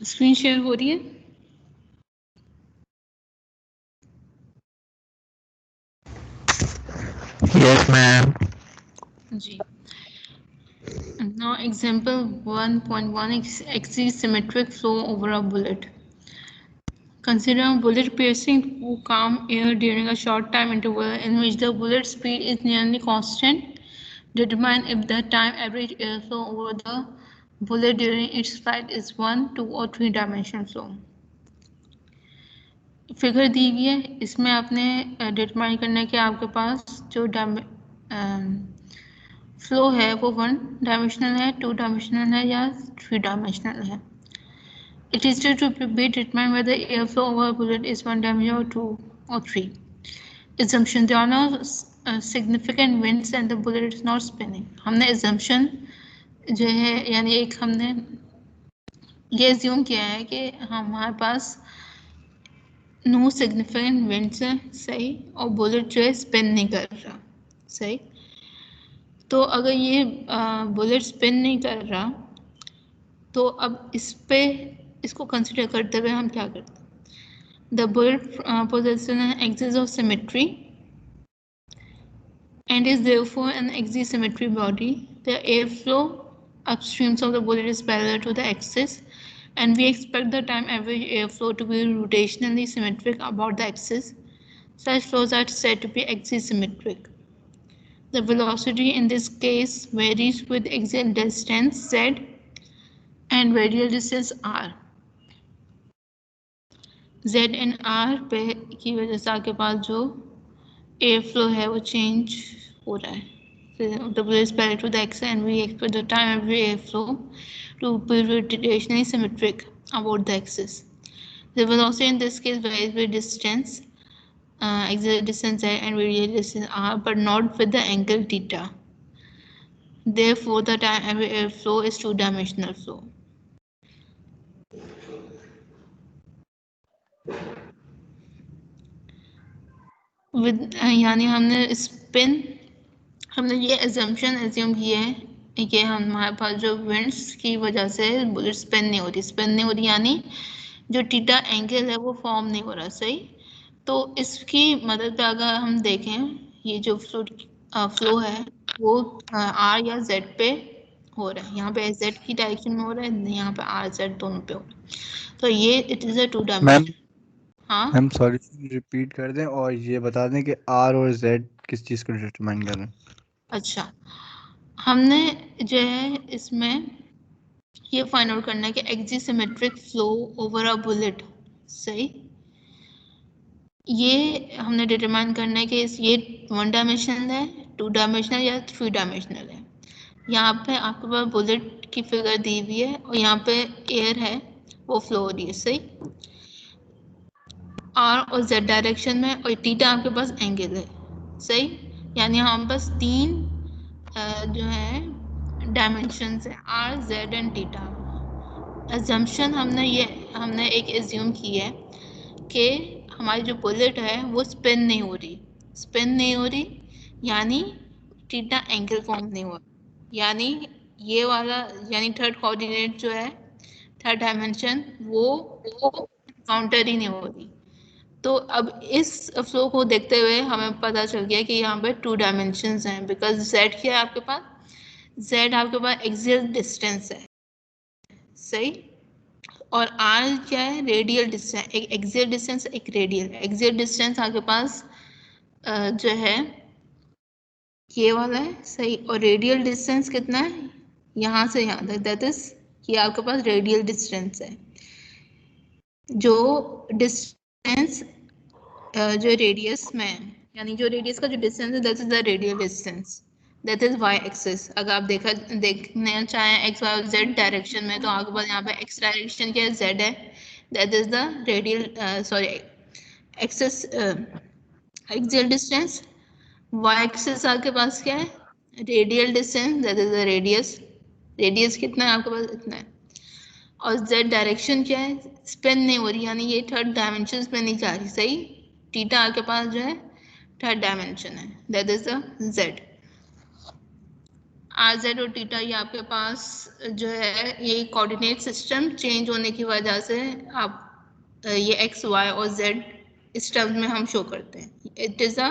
Screen share हो रही है? Yes, ma'am. Ji. Now example 1.1 axisymmetric flow over a bullet. Consider a bullet piercing through calm air during a short time interval in which the bullet speed is nearly constant. Determine if the time average airflow over the bullet during its flight is 1, 2 or 3 dimensional flow. Figure दी गई है, इसमें आपने determine करना है कि आपके पास जो flow है वो 1 डायमेंशनल है, 2 डायमेंशनल है या 3 डायमेंशनल है. It is still to be determined whether airflow over a bullet is 1 dimensional or 2 or 3. Assumption: there are no significant winds and the bullet is not spinning. हमने assumption जो है यानी एक हमने ये assume किया है कि हमारे पास नो सिग्निफिकेंट विंड्स है, सही, और बुलेट जो है स्पिन नहीं कर रहा, सही. तो अगर ये बुलेट स्पिन नहीं कर रहा तो अब इसको कंसिडर करते हुए हम क्या करते हैं? The bullet possesses an axis of symmetry and is therefore an axisymmetry body. The airflow upstream of the bullet is parallel to the axis, and we expect the time average airflow to be rotationally symmetric about the axis. Such flows are said to be axisymmetric. The velocity in this case varies with axial distance z and radial distance r. z and r पे की वजह से आपके पास जो air flow है वो change हो रहा है. The blue is parallel to the axis and we expect the time every airflow to be rotationally symmetric about the axis. The velocity in this case varies with distance, axial distance z and radial distance r, but not with the angle theta. Therefore, the time every airflow is two-dimensional flow. यानी हमने ये assumption assume किए है कि हमारे पास जो winds की वजह से बुलेट स्पिन नहीं हो रही यानी जो थीटा एंगल है वो फॉर्म नहीं हो रहा, सही. तो इसकी मदद पे अगर हम देखें ये जो फ्लो है वो आर या जेड पे हो रहा है. यहाँ पे जेड की डायरेक्शन में हो रहा है, यहाँ पे आर जेड दोनों पे हो रहा है. तो ये it is a two dimension. हाँ मैम सॉरी, रिपीट कर दें और ये बता दें कि आर और जेड किस चीज़ को डिटरमाइन कर रहे हैं. अच्छा, हमने जो है इसमें ये फाइंड आउट करना है कि एक्सिसिमेट्रिक फ्लो ओवर अ बुलेट, सही. ये हमने डिटरमाइन करना है कि ये 1 डायमेंशनल है, 2 डायमेंशनल या 3 डायमेंशनल है. यहाँ पे आपके पास बुलेट की फिगर दी हुई है और यहाँ पे एयर है वो फ्लो हो रही है, सही. आर और जेड डायरेक्शन में और थीटा आपके पास एंगल है, सही. यानी हमारे पास 3 जो है डायमेंशंस है, R Z and theta. Assumption हमने एक एज्यूम की है कि हमारी जो बुलेट है वो स्पिन नहीं हो रही यानी थीटा एंगल फॉर्म नहीं हुआ, यानी ये वाला यानी थर्ड कोऑर्डिनेट जो है थर्ड डायमेंशन वो काउंटर ही नहीं हो रही. तो अब इस फ्लो को देखते हुए हमें पता चल गया कि यहाँ पे 2 डायमेंशंस हैं, बिकॉज z क्या है आपके पास, z आपके पास एक्सियल डिस्टेंस है, सही. और r क्या है, रेडियल डिस्टेंस. एक एक्सियल डिस्टेंस एक रेडियल. एक्सियल डिस्टेंस आपके पास जो है ये वाला है, सही. और रेडियल डिस्टेंस कितना है, यहाँ से यहाँ तक, दैट इज ये आपके पास रेडियल डिस्टेंस है. जो डिस्टेंस जो रेडियस में यानी जो रेडियस का जो डिस्टेंस है that is the radial distance, that is Y axis. अगर आप देखने चाहें एक्स वाई जेड डायरेक्शन में तो आपके पास यहाँ पे एक्स डायरेक्शन क्या है, जेड है, that is the radial sorry axis axial distance. Y axis आपके पास क्या है, radial distance, that is the radius. Radius कितना है आपके पास, इतना है. और जेड डायरेक्शन क्या है, स्पिन नहीं हो रही यानी ये थर्ड डायमेंशन पे नहीं जा रही, सही. थीटा आपके पास जो है थर्ड डायमेंशन है, that is the Z. Are Z और थीटा ये आपके पास जो है ये कोऑर्डिनेट सिस्टम चेंज होने की वजह से आप ये एक्स वाई और जेड इस टर्म में हम शो करते हैं. It is a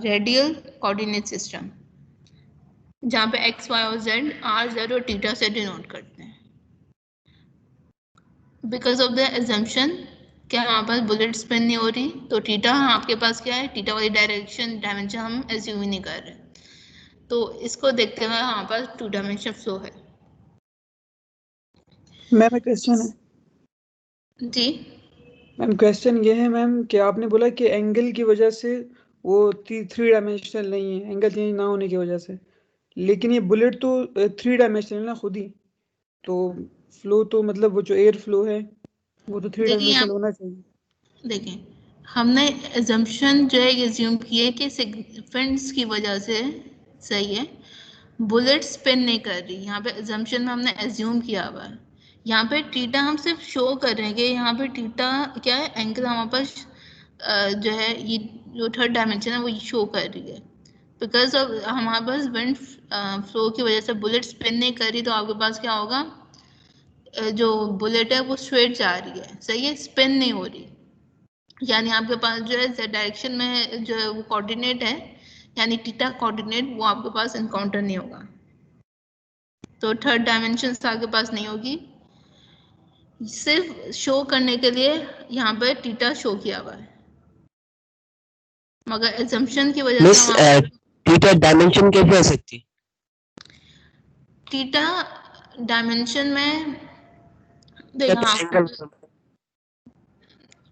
radial coordinate system जहाँ पे एक्स वाई और जेड आर जेड और थीटा से डिनोट करते हैं. बिकॉज ऑफ द एजम्पशन क्या हमारे पास बुलेट स्पिन नहीं हो रही, तो थीटा आपके पास क्या है, थीटा वाली डायमेंशन हम एज्यूम ही नहीं कर रहे. तो इसको देखते हुए हमारे पास 2 डायमेंशन फ्लो है. मैम एक क्वेश्चन है जी मैम, क्वेश्चन ये है मैम कि आपने बोला कि एंगल की वजह से वो 3 डायमेंशनल नहीं है, एंगल चेंज ना होने की वजह से, लेकिन ये बुलेट तो 3 डायमेंशनल है ना खुद ही, तो फ्लो तो मतलब वो जो एयर फ्लो है वो तो 3 डायमेंशनल होना चाहिए. देखें, हमने एजम्पशन जो है एज्यूम किए कि सिग्निफिकेंस की वजह से सही है, बुलेट स्पिन नहीं कर रही. यहाँ पे एजम्पशन में हमने एज्यूम किया हुआ है. यहाँ पे थीटा हम सिर्फ शो कर रहे हैं कि यहाँ पे थीटा क्या है, एंगल हमारे पास जो है ये जो थर्ड डायमेंशन है वो शो कर रही है. बिकॉज ऑफ हमारे पास विंड फ्लो की वजह से बुलेट स्पिन नहीं कर रही, तो आपके पास क्या होगा, जो बुलेट है वो स्ट्रेट जा रही है. सही है, स्पिन नहीं हो रही. यानी आपके पास जो है z डायरेक्शन में जो है वो कोऑर्डिनेट है, यानी थीटा कोऑर्डिनेट वो आपके पास इनकाउंटर नहीं होगा. तो थर्ड डायमेंशन आपके पास नहीं होगी. सिर्फ शो करने के लिए यहाँ पे थीटा शो किया हुआ है, मगर एजम्पशन की वजह मिस से हम थीटा डायमेंशन कैसे हो सकती? थीटा डायमेंशन में या देखा तो एंगल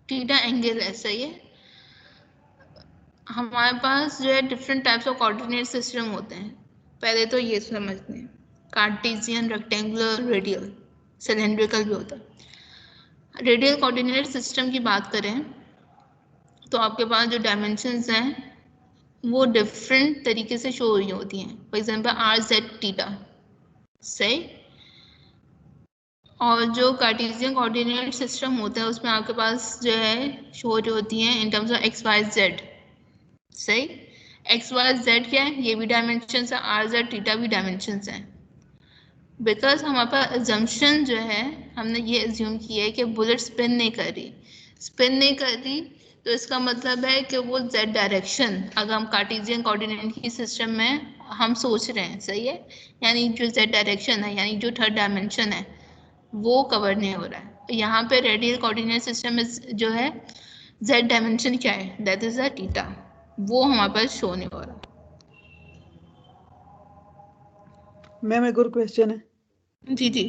थीटा एंगल है. सही है, हमारे पास जो है different types of coordinate system होते हैं. पहले तो ये समझते हैं, कार्टेशियन, रेक्टेंगुलर, रेडियल, सिलेंड्रिकल भी होता है. रेडियल कोऑर्डिनेट सिस्टम की बात करें तो आपके पास जो डायमेंशंस हैं वो डिफरेंट तरीके से शो हुई होती हैं. For example are Z theta. सही. और जो कार्टेशियन कोऑर्डिनेट सिस्टम होता है उसमें आपके पास जो है शो होती हैं in terms of X Y Z. सही. एक्स वाई जेड क्या है, ये भी डायमेंशन है, आर जेड थीटा भी डायमेंशन है. बिकॉज हमारे पास एजम्पशन जो है हमने ये एज्यूम किया है कि बुलेट स्पिन नहीं कर रही. स्पिन नहीं कर रही तो इसका मतलब है कि वो जेड डायरेक्शन, अगर हम कार्टेशियन कोऑर्डिनेट की सिस्टम में हम सोच रहे हैं, सही है, यानी जो जेड डायरेक्शन है यानी जो थर्ड डायमेंशन है वो कवर नहीं हो रहा है. यहाँ पे रेडियल कोऑर्डिनेट सिस्टम में जो है जेड डायमेंशन क्या है, दैट इज अ थीटा, वो हमारे पास शो नहीं हो रहा. मैम एक और क्वेश्चन है जी जी.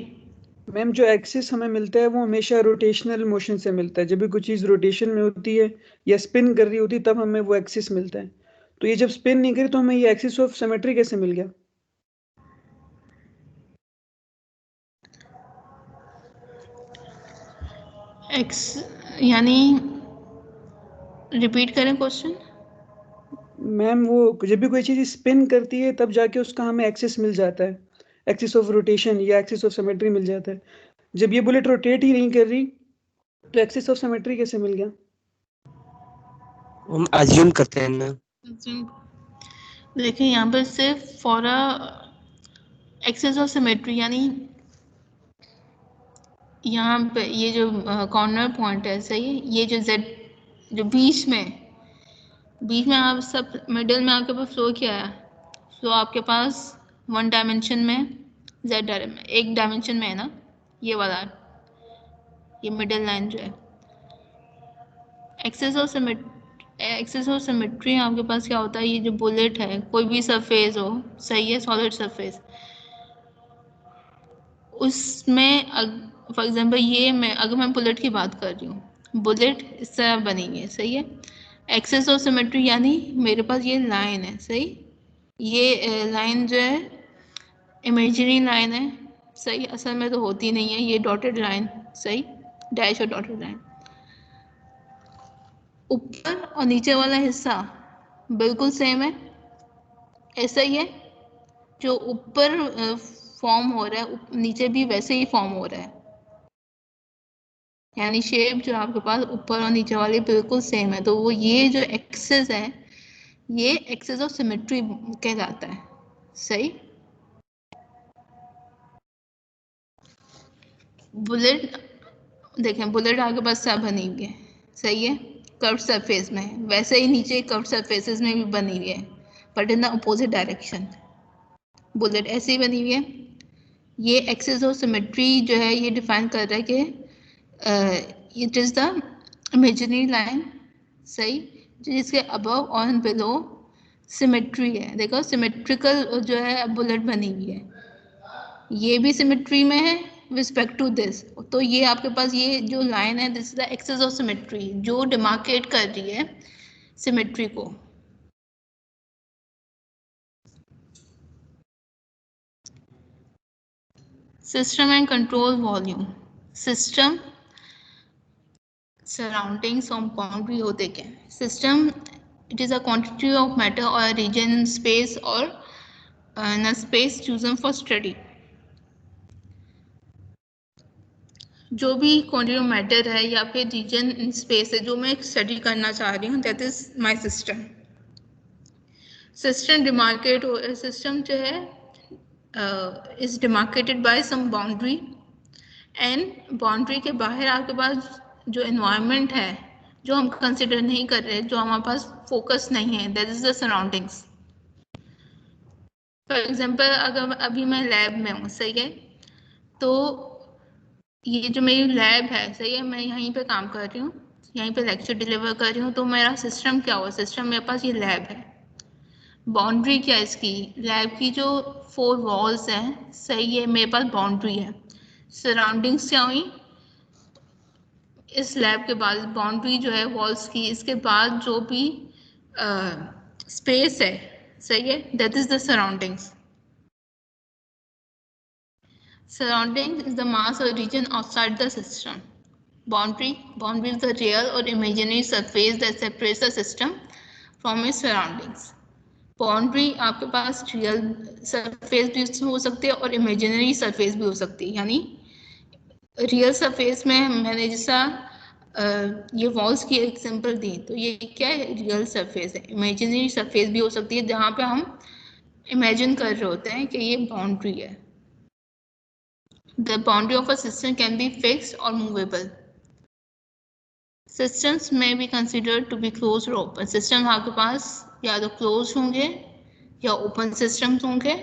मैम, जो एक्सिस हमें मिलता है वो हमेशा रोटेशनल मोशन से मिलता है. जब भी कोई चीज़ रोटेशन में होती है या स्पिन कर रही होती है तब हमें वो एक्सिस मिलता है. तो ये जब स्पिन नहीं करी तो हमें ये एक्सिस ऑफ सिमेट्री कैसे मिल गया? एक्स यानी रिपीट करें क्वेश्चन. मैम वो जब भी कोई चीज़ स्पिन करती है तब जाके उसका हमें एक्सिस मिल जाता है, एक्सिस ऑफ रोटेशन या एक्सिस ऑफ सिमेट्री मिल जाता है. जब ये बुलेट रोटेट ही नहीं कर रही तो एक्सिस ऑफ सिमेट्री कैसे मिल गया? हम अज्यूम करते हैं ना. देखिए यहाँ पर सिर्फ फॉर एक्सिस ऑफ सिमेट्री, यानी यहाँ पे ये जो कॉर्नर पॉइंट है, सही है, ये जो जेड जो बीच में आप सब मिडिल में आपके पास फ्लो क्या है, फ्लो आपके पास वन डायमेंशन में जेड एक डायमेंशन में है ना, ये वाला ये मिडिल लाइन जो है एक्सिस ऑफ सिमेट्री आपके पास क्या होता है, ये जो बुलेट है कोई भी सरफेस हो, सही है, सॉलिड सरफेस, उसमें फॉर एग्जांपल ये अगर मैं बुलेट की बात कर रही हूँ, बुलेट इस तरह बनेंगे, सही है. एक्सिस ऑफ सिमेट्री यानी मेरे पास ये लाइन है, सही, ये लाइन जो है इमेजिनरी लाइन है, सही, असल में तो होती नहीं है, ये डॉटेड लाइन, सही, डैश और डॉटेड लाइन. ऊपर और नीचे वाला हिस्सा बिल्कुल सेम है, ऐसा ही है, जो ऊपर फॉर्म हो रहा है नीचे भी वैसे ही फॉर्म हो रहा है, यानी शेप जो आपके पास ऊपर और नीचे वाली बिल्कुल सेम है. तो वो ये जो एक्सिस है ये एक्सिस ऑफ सिमेट्री कहलाता है, सही. बुलेट देखें, बुलेट आपके पास क्या बनी हुई है, सही है, कर्व सरफेस में, वैसे ही नीचे कर्व सरफेसेस में भी बनी हुई है, but in the opposite direction. Bullet ऐसे ही बनी हुई है। ये एक्सिस ऑफ सिमेट्री जो है ये डिफाइन कर रहा है कि it is the imaginary line, सही, जिसके अबव और बिलो सिमेट्री है। देखो सिमेट्रिकल जो है बुलेट बनी हुई है, ये भी सिमेट्री में है रिस्पेक्ट टू दिस। तो ये आपके पास ये जो लाइन है, this is the axis of symmetry, जो डिमार्केट कर रही है सिमेट्री को। System and control volume, system surroundings और बाउंड्री होते क्या है। System it is a quantity of matter और रीजन इन स्पेस और in space chosen for study. जो भी क्वांटिटी ऑफ मैटर है या फिर रीजन इन स्पेस है जो मैं स्टडी करना चाह रही हूँ, that is my system. System demarcate, system जो है is demarcated by some boundary, and boundary के बाहर आपके पास जो एनवायरनमेंट है जो हम कंसिडर नहीं कर रहे, जो हमारे पास फोकस नहीं है, that is the surroundings. For example अगर अभी मैं लैब में हूँ, सही है, तो ये जो मेरी लैब है, सही है, मैं यहीं पे काम कर रही हूँ, यहीं पे लेक्चर डिलीवर कर रही हूँ, तो मेरा सिस्टम क्या हुआ, सिस्टम मेरे पास ये लैब है। बाउंड्री क्या है इसकी, लैब की जो 4 वॉल्स हैं, सही है, मेरे पास बाउंड्री है। सराउंडिंग्स क्या हुई, इस लैब के बाद बाउंड्री जो है वॉल्स की, इसके बाद जो भी स्पेस है, सही है, that is the surroundings. Surrounding is the mass or region outside the system. Boundary is the real or imaginary surface that separates the system from its surroundings. Boundary आपके पास real surface भी हो सकती है और imaginary surface भी हो सकती है। यानी real surface में मैंने जैसा ये walls की एग्जांपल दी, तो ये क्या है, real surface है। imaginary surface भी हो सकती है जहाँ पे हम imagine कर रहे होते हैं कि ये boundary है। The boundary of a system can be fixed or movable. Systems may be considered to be closed or open. System आपके पास या तो closed होंगे या open systems होंगे,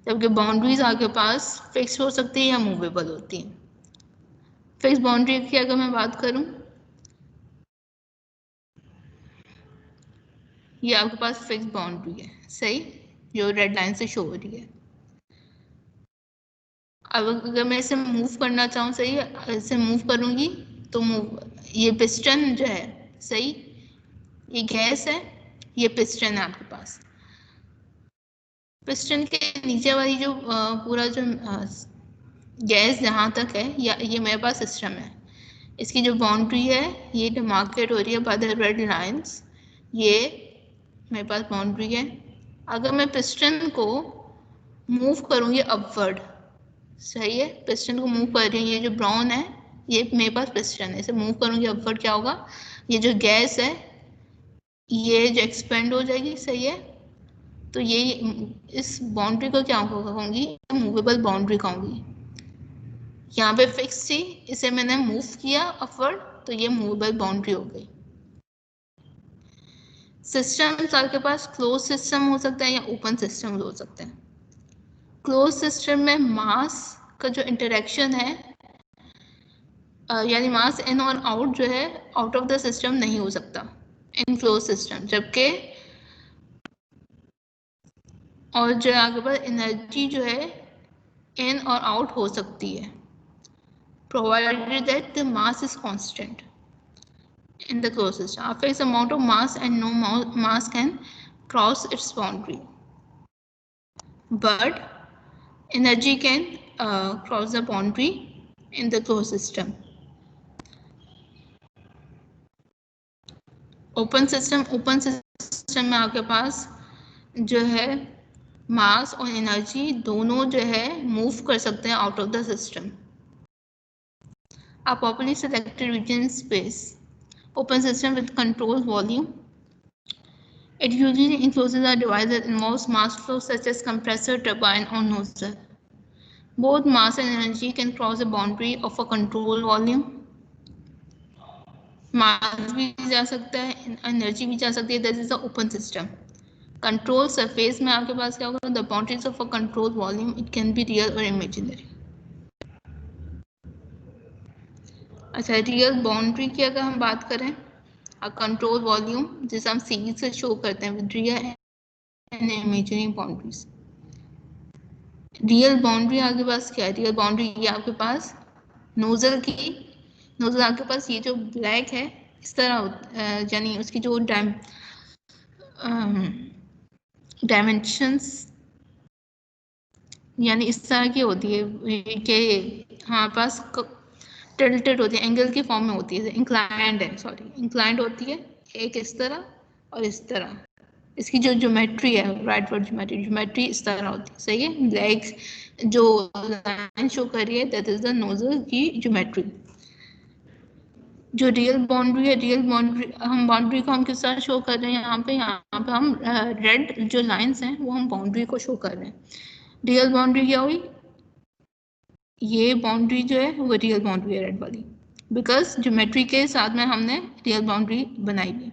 जबकि boundaries आपके पास fixed हो सकती है या movable होती हैं। Fixed boundary की अगर मैं बात करूं, ये आपके पास fixed boundary है, सही, जो रेड लाइन से शो हो रही है। अब अगर मैं इसे मूव करना चाहूँ, सही है, इसे मूव करूँगी तो मूव, ये पिस्टन जो है, सही, ये गैस है, ये पिस्टन है आपके पास। पिस्टन के नीचे वाली जो पूरा जो गैस जहाँ तक है, या ये मेरे पास सिस्टम है, इसकी जो बाउंड्री है ये डिमार्केट हो रही है बाय द रेड लाइंस, ये मेरे पास बाउंड्री है। अगर मैं पिस्टन को मूव करूँगी अपवर्ड, सही है, पिस्टन को मूव कर रही हूँ, ये जो ब्राउन है ये मेरे पास पिस्टन है, इसे मूव करूँगी अपवर्ड, क्या होगा, ये जो गैस है ये जो एक्सपेंड हो जाएगी, सही है, तो ये इस बाउंड्री को क्या कहूँगी, मूवेबल बाउंड्री कहूँगी। यहाँ पे फिक्स थी, इसे मैंने मूव किया अपवर्ड, तो ये मूवेबल बाउंड्री हो गई। सिस्टम आपके पास क्लोज सिस्टम हो सकता है या ओपन सिस्टम हो सकते हैं। क्लोज सिस्टम में मास का जो इंटरेक्शन है, यानी मास इन और आउट जो है आउट ऑफ द सिस्टम नहीं हो सकता इन क्लोज सिस्टम, जबकि और जो आपके पास एनर्जी जो है इन और आउट हो सकती है, provided that the mass is constant in the closed system. A fixed amount of mass and no mass can cross its boundary, but energy can cross the boundary in the closed system. Open system में आपके पास जो है मास और energy दोनों जो है move कर सकते हैं out of the system. A properly selected region space. Open system with controlled volume. It usually encloses a device that involves mass flow such as compressor, turbine or nozzle. both mass and energy can cross the boundary of a control volume. मास भी जा सकता है, energy भी जा सकती है, this is a open system. Control surface में आपके पास क्या होगा, the boundaries of a control volume, it can be real और इमेजिनरी. अच्छा, रियल बाउंड्री की अगर हम बात करें, अ कंट्रोल वॉल्यूम जिसे हम सीरीज से शो करते हैं with real and imaginary boundaries. Real boundary आपके पास क्या है, रियल बाउंड्री ये आपके पास नोजल की, नोजल आपके पास ये जो ब्लैक है इस तरह, यानी उसकी जो डायमेंशंस यानी इस तरह की होती है कि हमारे पास टिल्टेड होती है, एंगल के फॉर्म में होती है, इंक्लाइंड है, सॉरी इंक्लाइंड होती है, एक इस तरह और इस तरह. इसकी जो ज्योमेट्री है, राइट वर्ड ज्योमेट्री, ज्योमेट्री इस तरह होती है. सही है, ब्लैक जो लाइन शो कर रही है दैट इज द नोजल की ज्योमेट्री. जो रियल बाउंड्री है, रियल बाउंड्री हम बाउंड्री को हम किस तरह शो कर रहे हैं, यहाँ पे हम रेड जो लाइंस हैं वो हम बाउंड्री को शो कर रहे हैं. रियल बाउंड्री क्या हुई, ये बाउंड्री जो है वो रियल बाउंड्री है रेड वाली, बिकॉज ज्योमेट्री के साथ में हमने रियल बाउंड्री बनाई है.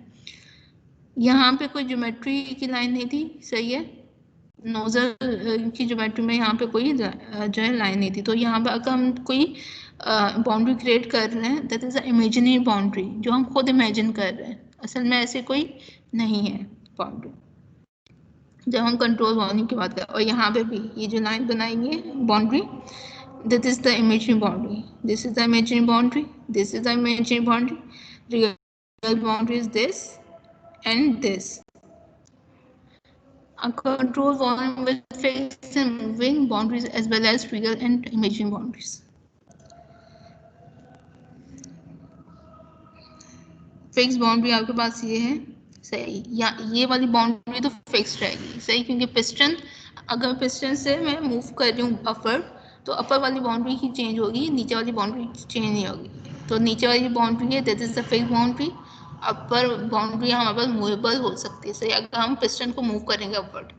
यहाँ पे कोई ज्योमेट्री की लाइन नहीं थी, सही है, नोजल की ज्योमेट्री में यहाँ पे कोई जो है लाइन नहीं थी. तो यहाँ पे अगर हम कोई बाउंड्री क्रिएट कर रहे हैं that is a imaginary boundary, जो हम खुद इमेजिन कर रहे हैं, असल में ऐसे कोई नहीं है बाउंड्री जब हम कंट्रोल वॉल्यूम की बात करें. और यहाँ पे भी ये जो लाइन बनाई है boundary, that is the imaginary boundary, this is the imaginary boundary, this is the imaginary boundary, real boundary is this and this. A control volume with fixed and moving boundaries as well as real and imaginary boundaries. Fix boundary आपके पास ये है, सही, या ये वाली boundary तो fix रहेगी, सही, क्योंकि पिस्टन, अगर पिस्टन से मैं मूव कर रही हूँ अपर, तो अपर वाली बाउंड्री ही चेंज होगी, नीचे वाली बाउंड्री चेंज नहीं होगी. तो नीचे वाली बाउंड्री है that is the fix boundary. Upper boundary हमारे पास मूवेबल हो सकती है, सही, अगर हम पिस्टन को मूव करेंगे upward.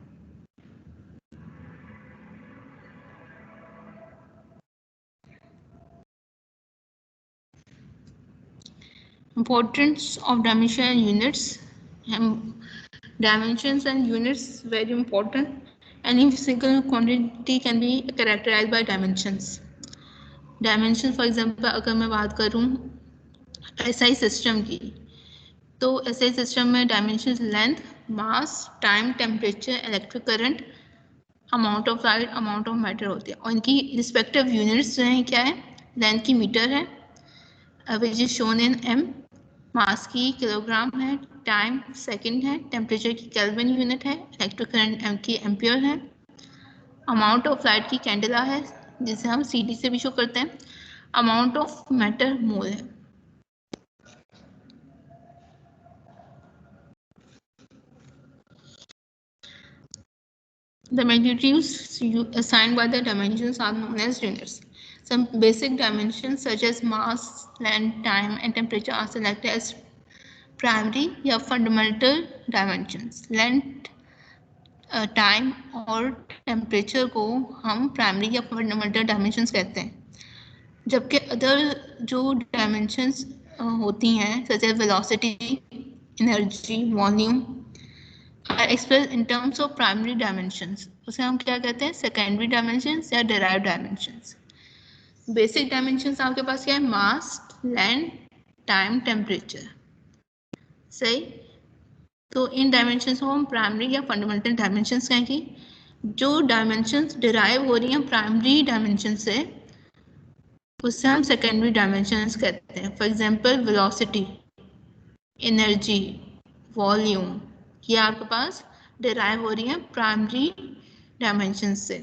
Importance of dimension and units. Dimensions and units very important. Any physical quantity can be characterized by dimensions. Dimensions, for example, अगर मैं बात करूँ SI सिस्टम की, तो SI सिस्टम में dimensions length, mass, time, temperature, electric current, amount of light, amount of matter होती है. और इनकी रिस्पेक्टिव यूनिट्स जो हैं क्या है, लेंथ की मीटर है which is shown in M, mass की किलोग्राम है, टाइम सेकंड है, टेम्परेचर की केल्विन यूनिट है, इलेक्ट्रिक करंट एम की एम्पियर है, अमाउंट ऑफ लाइट की कैंडेला है जिसे हम CD से भी शो करते हैं, अमाउंट ऑफ मैटर मोल है. The magnitudes assigned by the dimensions are known as units. Some basic dimensions such as mass, length, time, and temperature are selected as primary या fundamental dimensions. Length, time और temperature को हम primary या fundamental dimensions कहते हैं. जबकि other जो dimensions होती हैं such as velocity, energy, volume are expressed in terms of primary dimensions. उसे हम क्या कहते हैं, secondary dimensions या derived dimensions. Basic dimensions आपके पास क्या है, mass, length, time, temperature. सही, तो इन dimensions को हम primary या fundamental dimensions कहेंगे. जो dimensions derive हो रही हैं primary dimensions से, उससे हम secondary dimensions कहते हैं. For example, velocity, energy, volume, ये आपके पास डिराइव हो रही है प्राइमरी डायमेंशन से.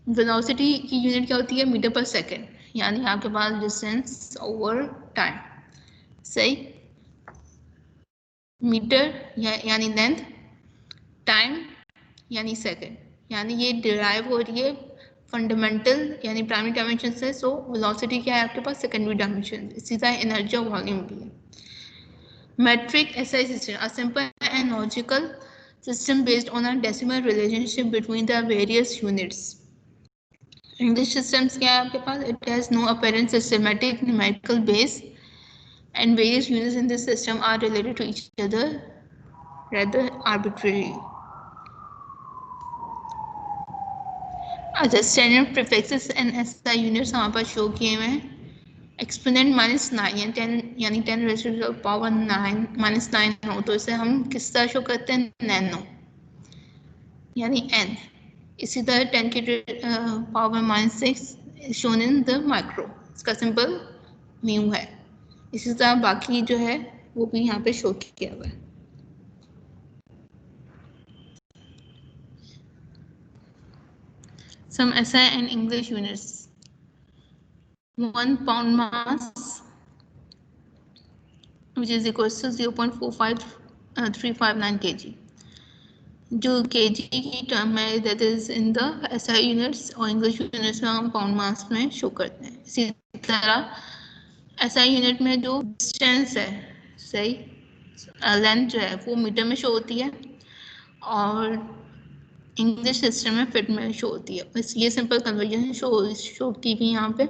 वेलोसिटी की यूनिट क्या होती है, मीटर पर सेकेंड, यानी आपके पास डिस्टेंस ओवर टाइम. सही, मीटर यानी लेंथ, टाइम यानी सेकेंड, यानी ये डिराइव हो रही है फंडामेंटल यानी प्राइमरी डायमेंशन से. सो वेलोसिटी क्या है आपके पास, सेकेंडरी डायमेंशन. इसी तरह एनर्जी और वॉल्यूम भी है. मेट्रिक SI सिस्टम, a simple and logical system based on a decimal relationship between the various units. English systems क्या है आपके पास? It has no apparent systematic numerical base and various units in this system are related to each other rather arbitrarily. अच्छा, standard prefixes and SI units यहाँ पर show किए हुए हैं. Exponent -9 यानी 10 raised to the power 9 -9 हो तो इसे हम किस तरह शो करते हैं? नैनो यानी n. इसी तरह 10 की power -6 shown in the micro, इसका सिंपल म्यू है. इसी तरह बाकी जो है वो भी यहाँ पे शो किया हुआ है. Some SI and English units. 1 pound mass which is equals to 0.45359 kg. जो kg की टर्म है that is in the SI units और English units में हम pound mass में शो करते हैं. इसी तरह SI यूनिट में जो डिस्टेंस है, सही, लेंथ जो है वो मीटर में शो होती है और इंग्लिश सिस्टम में फीट में शो होती है. बस ये सिंपल कन्वर्जन शो की हुई यहाँ पे.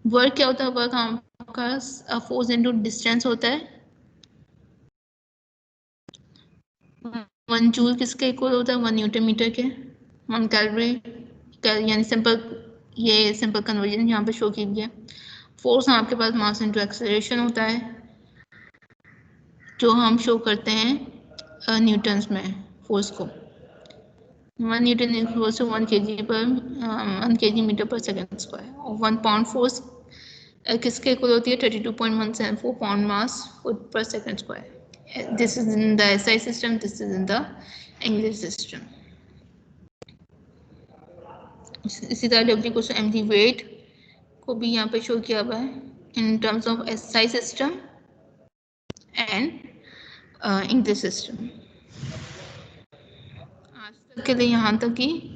वर्क क्या होता है? वर्क आपका फोर्स इनटू डिस्टेंस होता है. 1 जूल किसके इक्वल होता है? 1 न्यूटन मीटर के. 1 कैलोरी यानी ये सिंपल कन्वर्जन यहाँ पे शो की गई है. फोर्स आपके पास मास इनटू एक्सेलरेशन होता है जो हम शो करते हैं न्यूटन्स में फोर्स को. 1 newton equals to 1 kg metre पर सेकंड स्क्वायर. और 1 पाउंड फोर्स किसके इक्वल होती है? 32.174 पाउंड मास फुट पर second square. This is in the SI system, this is in the English system. इसी तरह W को mg weight को भी यहाँ पे शो किया हुआ है in terms of SI system and English system. आज तक के लिए यहाँ तक ही.